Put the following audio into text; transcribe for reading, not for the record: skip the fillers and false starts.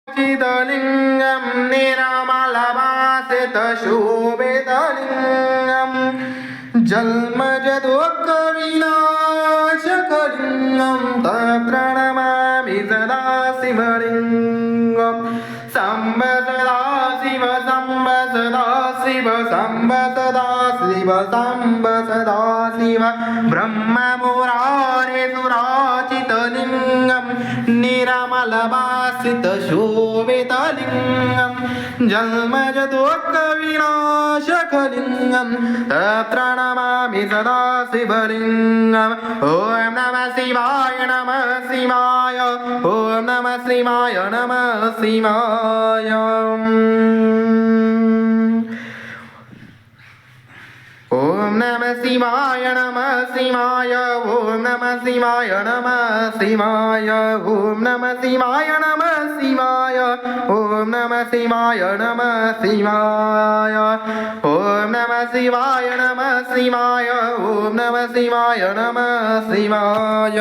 चितलिङ्गं निरामलवासितशोभितलिङ्गं जन्मजदुःखविनाशकलिङ्गं तत्र नमामि सदा शिवलिङ्गं शम्भ सदा शिव शम्भ सदा शिव शम्भ सदा शिव शम्भ सदा शिव ब्रह्ममुरारे सुराचितलिङ्गं निरामलवासितशोभितलिङ्गं जन्मजदुःखविनाशकलिङ्गं तत्र नमामि सदा शिवलिङ्गम् ॐ नमः शिवाय नमः शिवाय ॐ नमः शिवाय नमः शिवाय ॐ नमः शिवाय नमः शिवाय ॐ नमः शिवाय नमः शिवाय ॐ नमः शिवाय नमः शिवाय ॐ नमः शिवाय नमः शिवाय ॐ नमः शिवाय नमः शिवाय ॐ नमः शिवाय नमः शिवाय